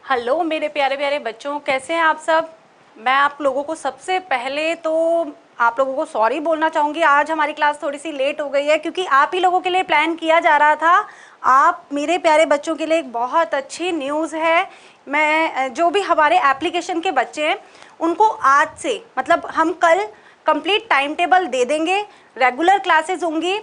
Hello मेरे प्यारे प्यारे बच्चों, कैसे हैं आप सब। मैं आप लोगों को सबसे पहले तो आप लोगों को सॉरी बोलना चाहूँगी। आज हमारी क्लास थोड़ी सी लेट हो गई है क्योंकि आप ही लोगों के लिए प्लान किया जा रहा था। आप मेरे प्यारे बच्चों के लिए एक बहुत अच्छी न्यूज़ है। मैं जो भी हमारे एप्लीकेशन के बच्चे हैं उनको आज से मतलब हम कल कंप्लीट टाइम टेबल दे देंगे। रेगुलर क्लासेस होंगी।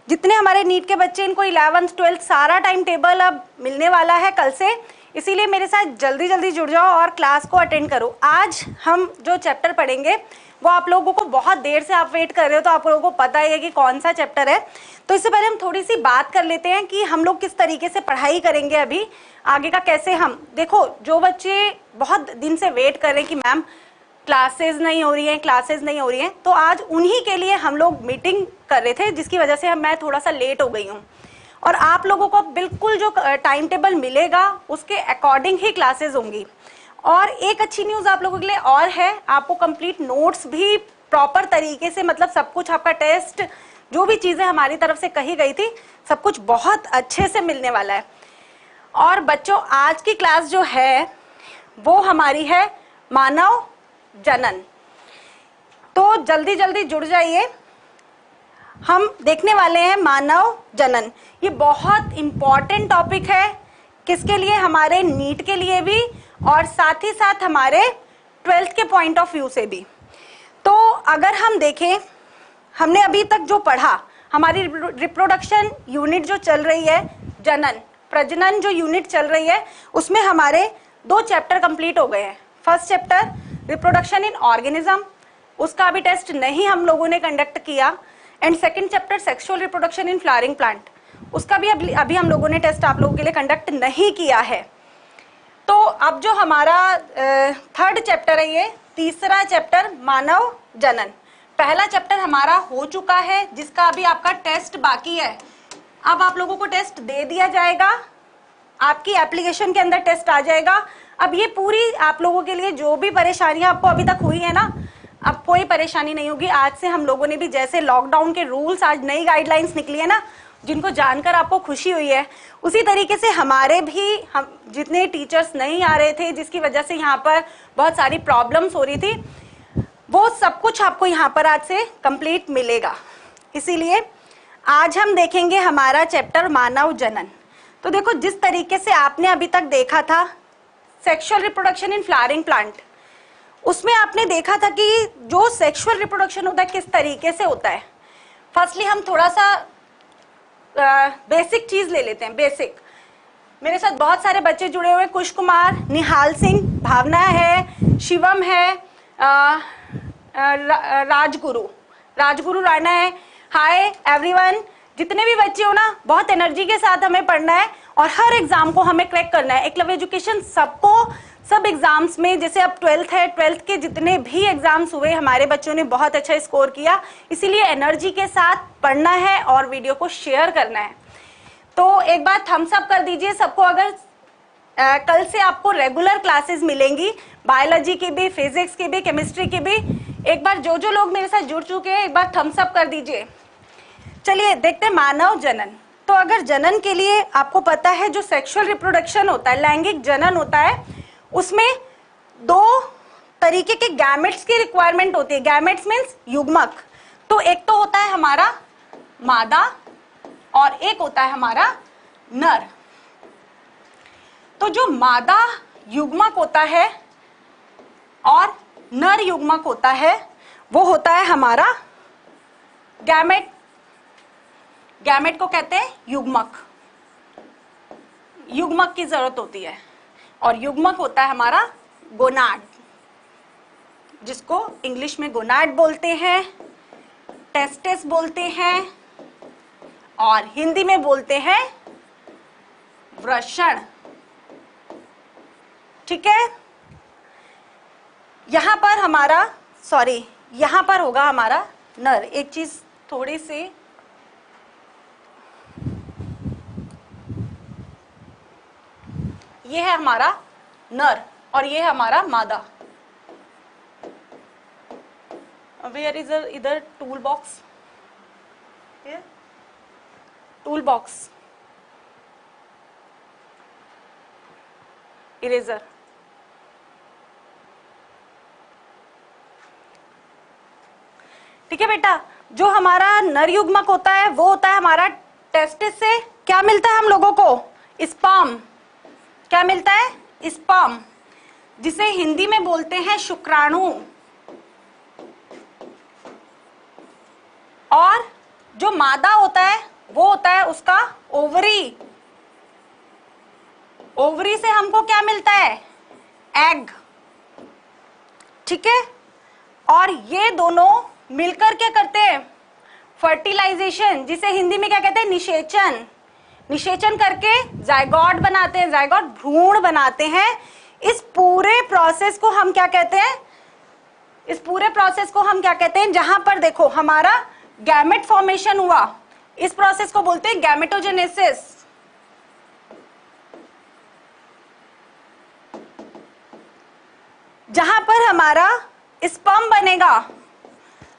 जितने हमारे नीट के बच्चे इनको 11th 12th सारा टाइम टेबल अब मिलने वाला है कल से। इसीलिए मेरे साथ जल्दी जल्दी जुड़ जाओ और क्लास को अटेंड करो। आज हम जो चैप्टर पढ़ेंगे वो आप लोगों को बहुत देर से आप वेट कर रहे हो, तो आप लोगों को पता ही है कि कौन सा चैप्टर है। तो इससे पहले हम थोड़ी सी बात कर लेते हैं कि हम लोग किस तरीके से पढ़ाई करेंगे। अभी आगे का कैसे हम देखो, जो बच्चे बहुत दिन से वेट कर रहे हैं कि मैम क्लासेस नहीं हो रही हैं, क्लासेस नहीं हो रही हैं, तो आज उन्हीं के लिए हम लोग मीटिंग कर रहे थे, जिसकी वजह से मैं थोड़ा सा लेट हो गई हूँ। और आप लोगों को बिल्कुल जो टाइम टेबल मिलेगा उसके अकॉर्डिंग ही क्लासेस होंगी। और एक अच्छी न्यूज़ आप लोगों के लिए और है, आपको कंप्लीट नोट्स भी प्रॉपर तरीके से, मतलब सब कुछ आपका टेस्ट जो भी चीज़ें हमारी तरफ से कही गई थी सब कुछ बहुत अच्छे से मिलने वाला है। और बच्चों, आज की क्लास जो है वो हमारी है मानव जनन। तो जल्दी जल्दी जुड़ जाइए। हम देखने वाले हैं मानव जनन। ये बहुत इम्पॉर्टेंट टॉपिक है। किसके लिए? हमारे नीट के लिए भी और साथ ही साथ हमारे 12th के पॉइंट ऑफ व्यू से भी। तो अगर हम देखें, हमने अभी तक जो पढ़ा, हमारी रिप्रोडक्शन यूनिट जो चल रही है, जनन प्रजनन जो यूनिट चल रही है, उसमें हमारे 2 चैप्टर कंप्लीट हो गए हैं। First chapter reproduction in organism, उसका अभी टेस्ट नहीं हम लोगों ने कंडक्ट किया। And second chapter sexual reproduction in flowering plant, उसका भी अभी हम लोगों ने टेस्ट आप लोगों के लिए कंडक्ट नहीं किया है। तो अब जो हमारा थर्ड चैप्टर है, ये तीसरा चैप्टर मानव जनन। पहला चैप्टर हमारा हो चुका है जिसका अभी आपका टेस्ट बाकी है। अब आप लोगों को टेस्ट दे दिया जाएगा, आपकी एप्लीकेशन के अंदर टेस्ट आ जाएगा। अब ये पूरी आप लोगों के लिए जो भी परेशानियां आपको अभी तक हुई है ना, अब कोई परेशानी नहीं होगी। आज से हम लोगों ने भी, जैसे लॉकडाउन के रूल्स, आज नई गाइडलाइंस निकली है ना, जिनको जानकर आपको खुशी हुई है, उसी तरीके से हमारे भी, हम जितने टीचर्स नहीं आ रहे थे जिसकी वजह से यहाँ पर बहुत सारी प्रॉब्लम्स हो रही थी, वो सब कुछ आपको यहाँ पर आज से कंप्लीट मिलेगा। इसीलिए आज हम देखेंगे हमारा चैप्टर मानव जनन। तो देखो, जिस तरीके से आपने अभी तक देखा था sexual reproduction in flowering plant, उसमें आपने देखा था कि जो सेक्सुअल रिप्रोडक्शन होता है किस तरीके से होता है। फर्स्टली हम थोड़ा सा बेसिक चीज ले लेते हैं। बेसिक, मेरे साथ बहुत सारे बच्चे जुड़े हुए, कुश कुमार, निहाल सिंह, भावना है, शिवम है, राजगुरु राणा है। हाय एवरीवन, जितने भी बच्चे हो ना, बहुत एनर्जी के साथ हमें पढ़ना है और हर एग्जाम को हमें क्रैक करना है। एकलव्य एजुकेशन सबको, सब एग्जाम्स में, जैसे अब 12th है, 12th के जितने भी एग्जाम्स हुए हमारे बच्चों ने बहुत अच्छा स्कोर किया। इसीलिए एनर्जी के साथ पढ़ना है और वीडियो को शेयर करना है। तो एक बार थम्स अप कर दीजिए सबको अगर कल से आपको रेगुलर क्लासेस मिलेंगी, बायोलॉजी की भी, फिजिक्स की भी, केमिस्ट्री की भी। एक बार जो जो लोग मेरे साथ जुड़ चुके हैं एक बार थम्स अप कर दीजिए। चलिए देखते हैं मानव जनन। तो अगर जनन के लिए आपको पता है, जो सेक्सुअल रिप्रोडक्शन होता है, लैंगिक जनन होता है, उसमें 2 तरीके के गैमेट्स की रिक्वायरमेंट होती है। गैमेट्स मीन्स युग्मक। तो एक तो होता है हमारा मादा और एक होता है हमारा नर। तो जो मादा युग्मक होता है और नर युग्मक होता है, वो होता है हमारा गैमेट। गैमेट को कहते हैं युग्मक। युग्मक की जरूरत होती है। और युग्मक होता है हमारा गोनाड, जिसको इंग्लिश में गोनाड बोलते हैं, टेस्टिस बोलते हैं और हिंदी में बोलते हैं वृषण। ठीक है, यहां पर हमारा, सॉरी, यहां पर होगा हमारा नर। एक चीज थोड़ी सी, ये है हमारा नर और ये है हमारा मादा। वेयर इज इधर tool box, tool box, eraser. ठीक है बेटा। जो हमारा नर युग्मक होता है वो होता है हमारा टेस्टिस से क्या मिलता है हम लोगों को? स्पर्म। क्या मिलता है? स्पर्म, जिसे हिंदी में बोलते हैं शुक्राणु। और जो मादा होता है वो होता है उसका ओवरी। ओवरी से हमको क्या मिलता है? एग। ठीक है। और ये दोनों मिलकर क्या करते हैं? फर्टिलाइजेशन, जिसे हिंदी में क्या कहते हैं? निषेचन। निषेचन करके जायगोट बनाते हैं, जायगोट भ्रूण बनाते हैं। इस पूरे प्रोसेस को हम क्या कहते हैं? इस पूरे प्रोसेस को हम क्या कहते हैं? जहां पर देखो हमारा गैमेट फॉर्मेशन हुआ, इस प्रोसेस को बोलते हैं गैमेटोजेनेसिस। जहां पर हमारा स्पर्म बनेगा,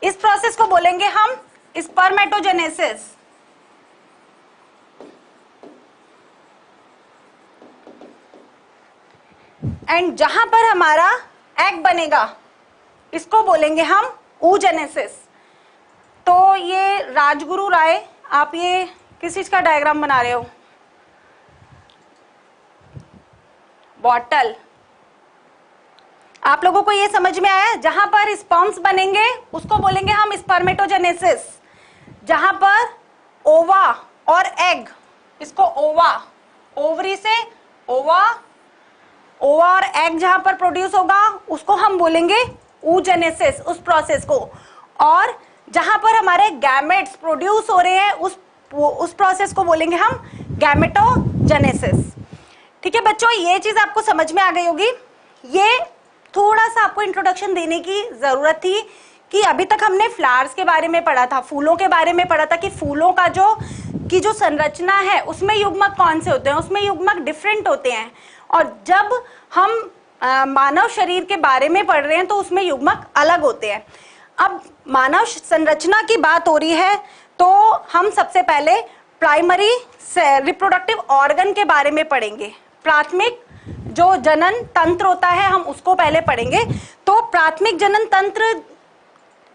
इस प्रोसेस को बोलेंगे हम स्पर्मेटोजेनेसिस। एंड जहां पर हमारा एग बनेगा, इसको बोलेंगे हम oogenesis। तो ये राजगुरु राय, आप ये किस चीज का डायग्राम बना रहे हो? बॉटल। आप लोगों को ये समझ में आया? जहां पर स्पर्म्स बनेंगे उसको बोलेंगे हम स्पर्मेटोजेनेसिस। जहां पर ओवा और एग, इसको ओवा, ओवरी से ओवा, ओवा और एग जहां पर प्रोड्यूस होगा उसको हम बोलेंगे oogenesis, उस प्रोसेस को। और जहां पर हमारे गैमेट्स प्रोड्यूस हो रहे हैं उस प्रोसेस को बोलेंगे हम गैमेटोजेनेसिस। ठीक है बच्चों, ये चीज आपको समझ में आ गई होगी। ये थोड़ा सा आपको इंट्रोडक्शन देने की जरूरत थी कि अभी तक हमने फ्लावर्स के बारे में पढ़ा था, फूलों के बारे में पढ़ा था कि फूलों का जो संरचना है उसमें युग्मक कौन से होते हैं, उसमें युग्मक डिफरेंट होते हैं। और जब हम मानव शरीर के बारे में पढ़ रहे हैं तो उसमें युग्मक अलग होते हैं। अब मानव संरचना की बात हो रही है तो हम सबसे पहले प्राइमरी रिप्रोडक्टिव ऑर्गन के बारे में पढ़ेंगे। प्राथमिक जो जनन तंत्र होता है हम उसको पहले पढ़ेंगे। तो प्राथमिक जनन तंत्र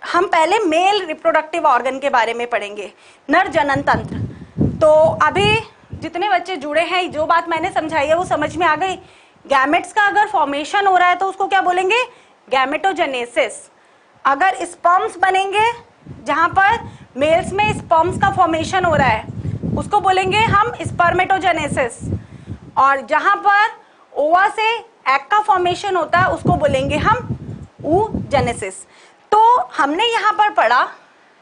हम पहले मेल रिप्रोडक्टिव ऑर्गन के बारे में पढ़ेंगे, नर जनन तंत्र। तो अभी जितने बच्चे जुड़े हैं, जो बात मैंने समझाई है वो समझ में आ गई। गैमेट्स का अगर फॉर्मेशन हो रहा है तो उसको क्या बोलेंगे? गैमेटोजेनेसिस। अगर स्पर्म्स बनेंगे जहां पर मेल्स में स्पर्म्स का फॉर्मेशन हो रहा है उसको बोलेंगे हम स्पर्मेटोजेनेसिस। और जहां पर ओवा से एग का फॉर्मेशन होता है उसको बोलेंगे हम oogenesis। तो हमने यहां पर पढ़ा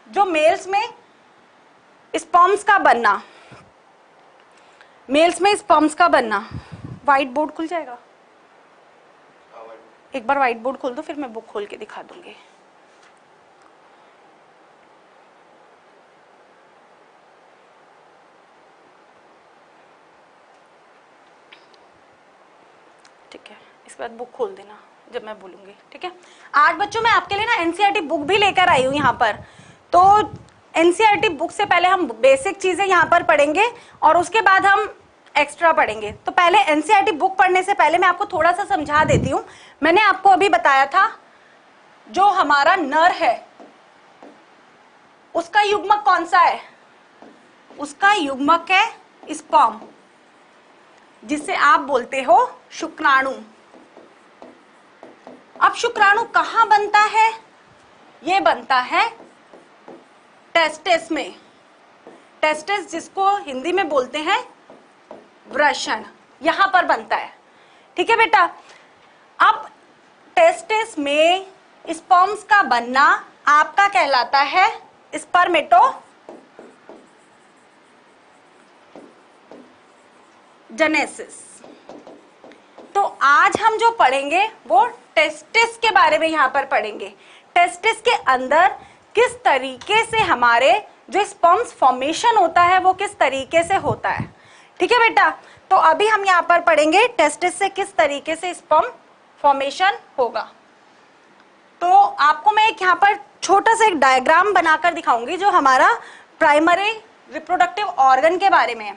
जो मेल्स में स्पर्म्स का बनना, मेल्स में स्पर्म्स का बनना। व्हाइट बोर्ड खुल जाएगा? एक बार व्हाइट बोर्ड खोल दो, फिर मैं बुक खोल के दिखा दूंगी। ठीक है, इसके बाद बुक खोल देना जब मैं बोलूंगी। ठीक है। आज बच्चों मैं आपके लिए ना एनसीईआरटी बुक भी लेकर आई हूँ यहाँ पर। तो एनसीईआरटी बुक से पहले हम बेसिक चीजें यहाँ पर पढ़ेंगे और उसके बाद हम एक्स्ट्रा पढ़ेंगे। तो पहले एनसीईआरटी बुक पढ़ने से पहले मैं आपको थोड़ा सा समझा देती हूँ। मैंने आपको अभी बताया था जो हमारा नर है उसका युग्मक कौन सा है? उसका युग्मक है स्पर्म, जिसे आप बोलते हो शुक्राणु। अब शुक्राणु कहां बनता है? ये बनता है टेस्टिस में। टेस्टिस जिसको हिंदी में बोलते हैं वृषण, यहां पर बनता है। ठीक है बेटा। अब टेस्टिस में स्पर्म्स का बनना आपका कहलाता है स्पर्मेटोजेनेसिस। तो आज हम जो पढ़ेंगे वो टेस्टिस के बारे में यहां पर पढ़ेंगे। टेस्टिस के अंदर किस तरीके से हमारे जो स्पर्म्स फॉर्मेशन होता है वो किस तरीके से होता है। ठीक है बेटा। तो अभी हम यहाँ पर पढ़ेंगे टेस्टिस से किस तरीके से स्पर्म फॉर्मेशन होगा। तो आपको मैं एक यहाँ पर छोटा सा एक डायग्राम बनाकर दिखाऊंगी जो हमारा प्राइमरी रिप्रोडक्टिव ऑर्गन के बारे में है।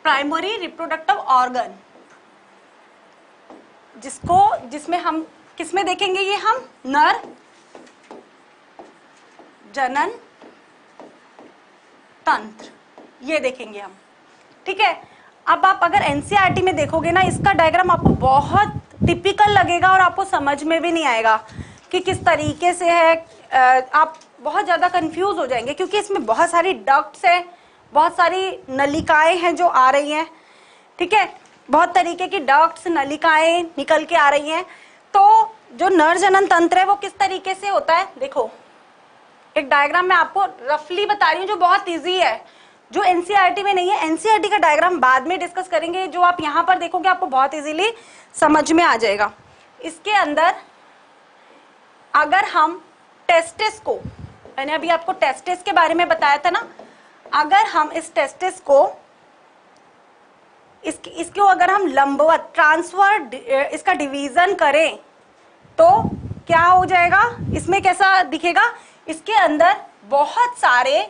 प्राइमरी रिप्रोडक्टिव ऑर्गन, जिसमें हम किसमें देखेंगे, ये हम नर जनन तंत्र, ये देखेंगे हम। ठीक है, अब आप अगर एनसीईआरटी में देखोगे ना, इसका डायग्राम आपको बहुत टिपिकल लगेगा और आपको समझ में भी नहीं आएगा कि किस तरीके से है। आप बहुत ज्यादा कंफ्यूज हो जाएंगे क्योंकि इसमें बहुत सारी डक्ट्स है, बहुत सारी नलिकाएं हैं जो आ रही हैं। ठीक है, बहुत तरीके की डक्ट्स नलिकाएं निकल के आ रही हैं। तो जो नर जनन तंत्र है वो किस तरीके से होता है, देखो एक डायग्राम मैं आपको रफली बता रही हूँ जो बहुत इजी है, जो एनसीईआरटी में नहीं है। एनसीईआरटी का डायग्राम बाद में डिस्कस करेंगे, जो आप यहाँ पर देखोगे आपको बहुत इजीली समझ में आ जाएगा। इसके अंदर अगर हम टेस्टिस को, मैंने अभी आपको टेस्टिस के बारे में बताया था ना, अगर हम इस टेस्टिस को इसको अगर हम लंबवत ट्रांसफर इसका डिवीजन करें तो क्या हो जाएगा, इसमें कैसा दिखेगा, इसके अंदर बहुत सारे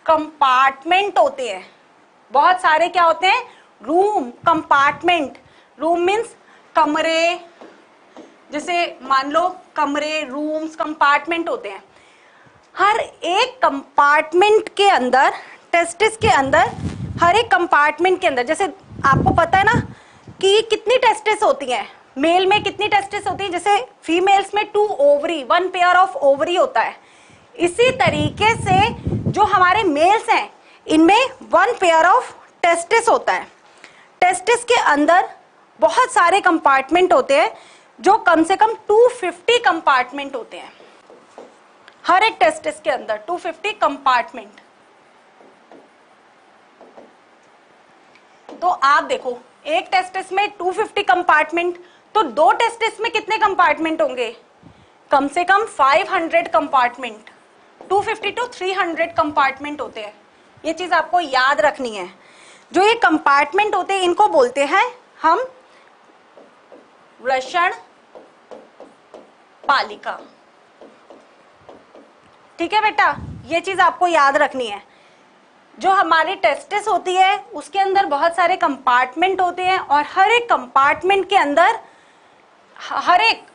कंपार्टमेंट होते हैं, बहुत सारे क्या होते हैं, रूम, कंपार्टमेंट। रूम मीन्स कमरे, जैसे मान लो कमरे, रूम्स, कंपार्टमेंट होते हैं। हर एक कंपार्टमेंट के अंदर, टेस्टिस के अंदर, हर एक कंपार्टमेंट के अंदर, जैसे आपको पता है ना कि कितनी टेस्टिस होती हैं, मेल में कितनी टेस्टिस होती है, जैसे फीमेल्स में 2 ओवरी, 1 पेयर ऑफ ओवरी होता है। इसी तरीके से जो हमारे मेल्स हैं इनमें 1 पेयर ऑफ टेस्टिस होता है। टेस्टिस के अंदर बहुत सारे कंपार्टमेंट होते हैं, जो कम से कम 250 कंपार्टमेंट होते हैं। हर एक टेस्टिस के अंदर 250 कंपार्टमेंट। तो आप देखो एक टेस्टिस में 250 कंपार्टमेंट, तो 2 टेस्टिस में कितने कंपार्टमेंट होंगे, कम से कम 500 कंपार्टमेंट, 250 to 300 कंपार्टमेंट होते हैं। ये चीज आपको याद रखनी है। जो ये कंपार्टमेंट होते हैं इनको बोलते हैं हम वृषण पालिका। ठीक है बेटा, ये चीज आपको याद रखनी है। जो हमारी टेस्टिस होती है उसके अंदर बहुत सारे कंपार्टमेंट होते हैं और हर एक कंपार्टमेंट के अंदर, हर एक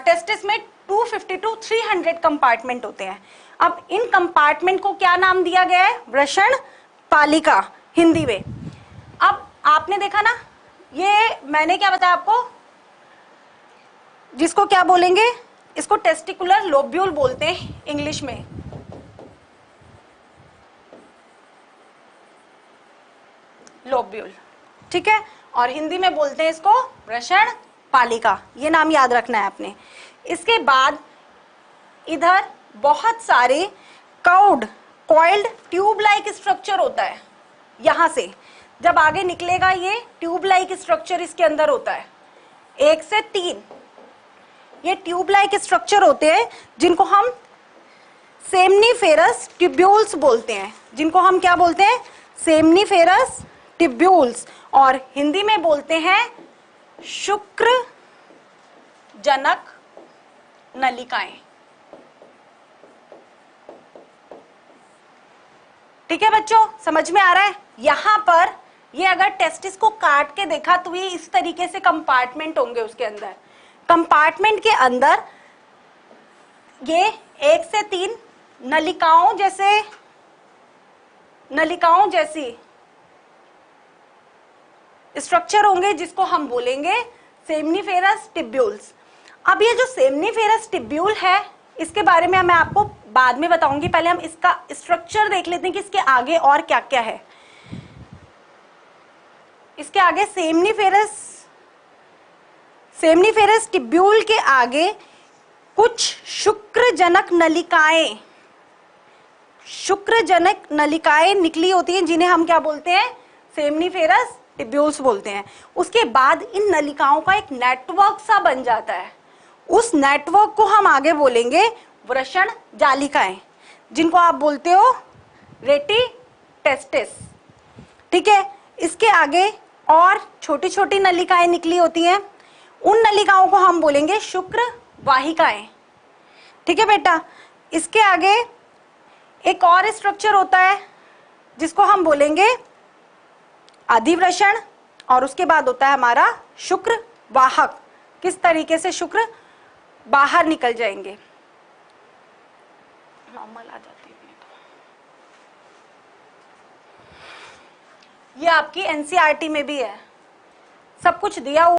टेस्टिस में 250 to 300 कंपार्टमेंट होते हैं। अब इन कंपार्टमेंट को क्या नाम दिया गया है, वृषण पालिका हिंदी में। अब आपने देखा ना, ये मैंने क्या बताया आपको, जिसको क्या बोलेंगे, इसको टेस्टिकुलर लोब्यूल बोलते हैं इंग्लिश में। लोब्यूल, ठीक है, और हिंदी में बोलते हैं इसको वृषण पालिका। ये नाम याद रखना है आपने। इसके बाद इधर बहुत सारे कॉइल्ड ट्यूब लाइक स्ट्रक्चर होता है। यहां से जब आगे निकलेगा ये ट्यूब लाइक स्ट्रक्चर इसके अंदर होता है, 1 से 3 ये ट्यूब लाइक स्ट्रक्चर होते हैं, जिनको हम सेमनीफेरस ट्यूब्यूल्स बोलते हैं। जिनको हम क्या बोलते हैं, सेमनीफेरस ट्यूब्यूल्स, और हिंदी में बोलते हैं शुक्र जनक नलिकाएं। ठीक है बच्चों, समझ में आ रहा है। यहां पर ये अगर टेस्टिस को काट के देखा तो ये इस तरीके से कंपार्टमेंट होंगे। उसके अंदर कंपार्टमेंट के अंदर ये 1 से 3 नलिकाओं जैसी स्ट्रक्चर होंगे, जिसको हम बोलेंगे सेमनीफेरस ट्यूब्यूल्स। अब ये जो सेमनीफेरस ट्यूब्यूल है इसके बारे में मैं आपको बाद में बताऊंगी, पहले हम इसका स्ट्रक्चर देख लेते हैं कि इसके आगे और क्या क्या है। इसके आगे सेमनीफेरस ट्यूब्यूल के आगे कुछ शुक्रजनक नलिकाएं निकली होती हैं, जिन्हें हम क्या बोलते हैं, सेमनीफेरस ट्यूब्यूल्स बोलते हैं। उसके बाद इन नलिकाओं का एक नेटवर्क सा बन जाता है। उस नेटवर्क को हम आगे बोलेंगे वृषण जालिकाएं, जिनको आप बोलते हो रेटी टेस्टिस। ठीक है, इसके आगे और छोटी छोटी नलिकाएं निकली होती हैं, उन नलिकाओं को हम बोलेंगे शुक्र वाहिकाएं। ठीक है बेटा, इसके आगे एक और स्ट्रक्चर होता है जिसको हम बोलेंगे अधिवृषण, और उसके बाद होता है हमारा शुक्र वाहक। किस तरीके से शुक्र बाहर निकल जाएंगे, नॉर्मल आ जाती है तो। ये आपकी एनसीईआरटी में भी है, सब कुछ दिया हुआ